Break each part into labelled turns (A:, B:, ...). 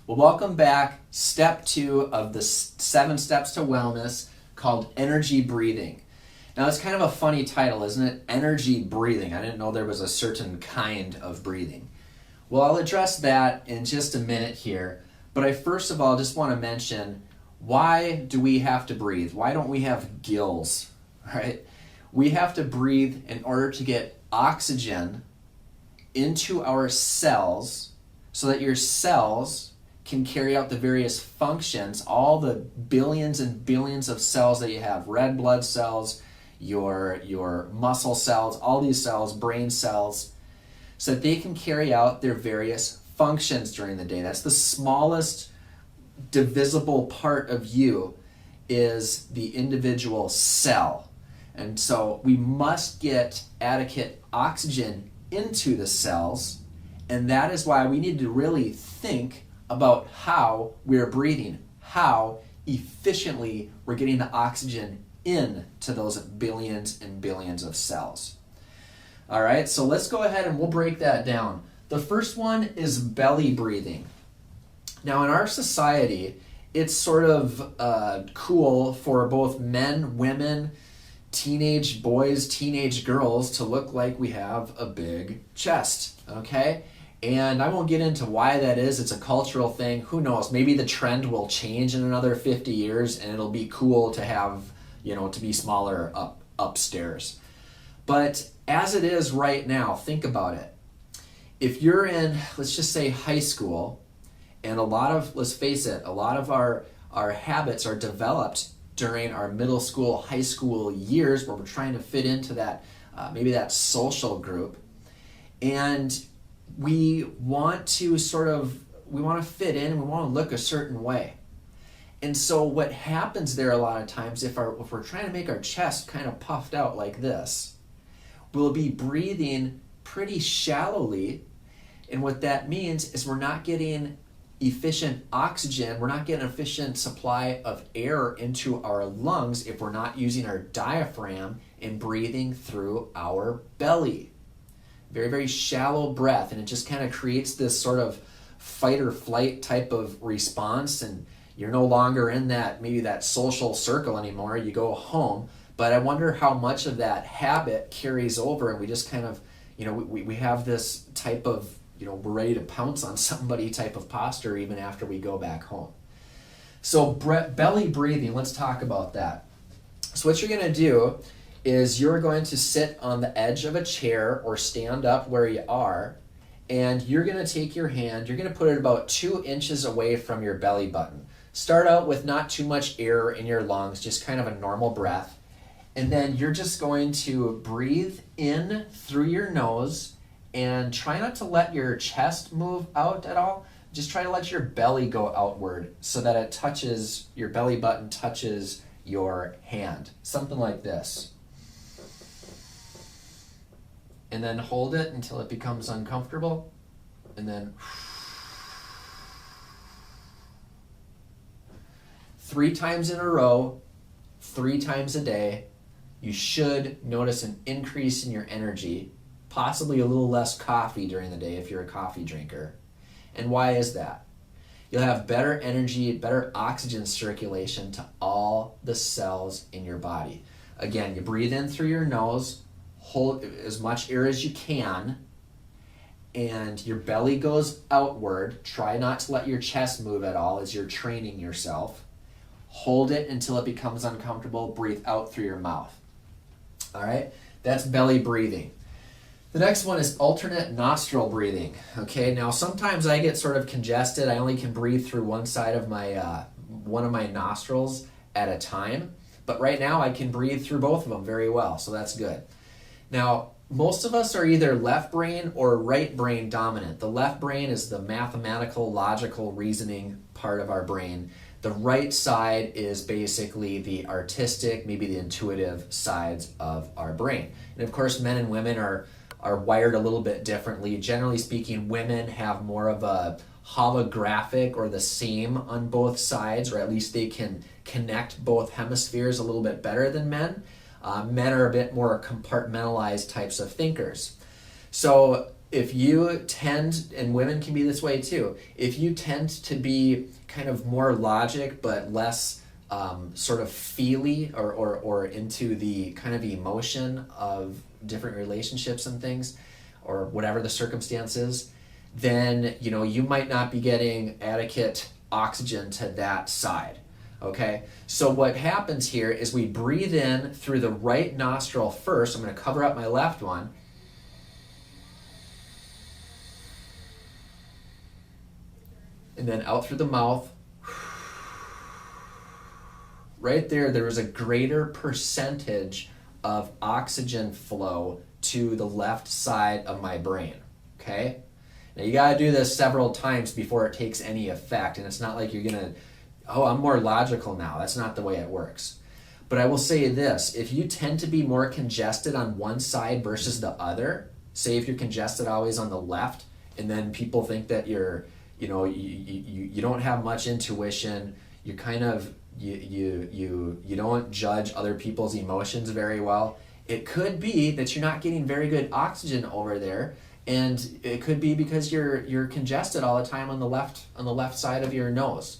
A: Well, welcome back. Step 2 of the 7 steps to wellness, called energy breathing. Now, it's kind of a funny title, isn't it? Energy breathing. I didn't know there was a certain kind of breathing. Well, I'll address that in just a minute here. But I first of all just want to mention, why do we have to breathe? Why don't we have gills? Right? We have to breathe in order to get oxygen into our cells so that your cells can carry out the various functions, all the billions and billions of cells that you have, red blood cells, your muscle cells, all these cells, brain cells, so that they can carry out their various functions during the day. That's the smallest divisible part of you, is the individual cell. And so we must get adequate oxygen into the cells, and that is why we need to really think about how we're breathing, how efficiently we're getting the oxygen into those billions and billions of cells. All right, so let's go ahead and we'll break that down. The first one is belly breathing. Now, in our society, it's sort of cool for both men, women, teenage boys, teenage girls to look like we have a big chest, okay? And I won't get into why that is. It's a cultural thing. Who knows? Maybe the trend will change in another 50 years and it'll be cool to have, to be smaller upstairs. But as it is right now, think about it. If you're in, let's just say, high school, and let's face it, a lot of our habits are developed during our middle school, high school years, where we're trying to fit into that, maybe that social group. And we want to fit in, we want to look a certain way. And so what happens there a lot of times, if we're trying to make our chest kind of puffed out like this, we'll be breathing pretty shallowly. And what that means is we're not getting efficient oxygen, we're not getting an efficient supply of air into our lungs if we're not using our diaphragm and breathing through our belly. Very, very shallow breath, and it just kind of creates this sort of fight or flight type of response, and you're no longer in that social circle anymore. You go home. But I wonder how much of that habit carries over, and we just kind of, we have this type of, we're ready to pounce on somebody type of posture even after we go back home. So belly breathing, let's talk about that. So what you're going to do is you're going to sit on the edge of a chair or stand up where you are, and you're going to take your hand, you're going to put it about 2 inches away from your belly button. Start out with not too much air in your lungs, just kind of a normal breath. And then you're just going to breathe in through your nose and try not to let your chest move out at all. Just try to let your belly go outward so that your belly button touches your hand. Something like this. And then hold it until it becomes uncomfortable. And then 3 times in a row, 3 times a day. You should notice an increase in your energy, possibly a little less coffee during the day if you're a coffee drinker. And why is that? You'll have better energy, better oxygen circulation to all the cells in your body. Again, you breathe in through your nose, hold as much air as you can, and your belly goes outward. Try not to let your chest move at all as you're training yourself. Hold it until it becomes uncomfortable. Breathe out through your mouth. All right, that's belly breathing. The next one is alternate nostril breathing. Okay, now sometimes I get sort of congested. I only can breathe through one side of one of my nostrils at a time. But right now I can breathe through both of them very well, so that's good. Now, most of us are either left brain or right brain dominant. The left brain is the mathematical, logical, reasoning part of our brain. The right side is basically the artistic, maybe the intuitive sides of our brain. And of course, men and women are wired a little bit differently. Generally speaking, women have more of a holographic or the same on both sides, or at least they can connect both hemispheres a little bit better than men. Men are a bit more compartmentalized types of thinkers. So if you tend, and women can be this way too, if you tend to be kind of more logic but less sort of feely or into the kind of emotion of different relationships and things, or whatever the circumstance is, then you might not be getting adequate oxygen to that side. Okay, so what happens here is we breathe in through the right nostril first. I'm going to cover up my left one. And then out through the mouth. Right there is a greater percentage of oxygen flow to the left side of my brain. Okay? Now you got to do this several times before it takes any effect. And it's not like you're going to, oh, I'm more logical now. That's not the way it works. But I will say this, if you tend to be more congested on one side versus the other, say if you're congested always on the left, and then people think that you're, you don't have much intuition, you kind of, you don't judge other people's emotions very well, it could be that you're not getting very good oxygen over there, and it could be because you're congested all the time on the left side of your nose.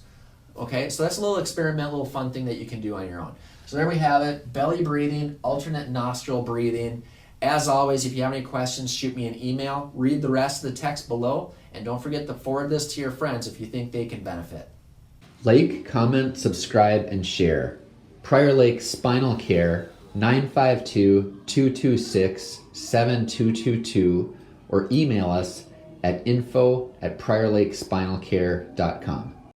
A: Okay, so that's a little experiment, little fun thing that you can do on your own. So there we have it, belly breathing, alternate nostril breathing. As always, if you have any questions, shoot me an email, read the rest of the text below, and don't forget to forward this to your friends if you think they can benefit. Like, comment, subscribe, and share. Prior Lake Spinal Care, 952-226-7222, or email us at info@priorlakespinalcare.com.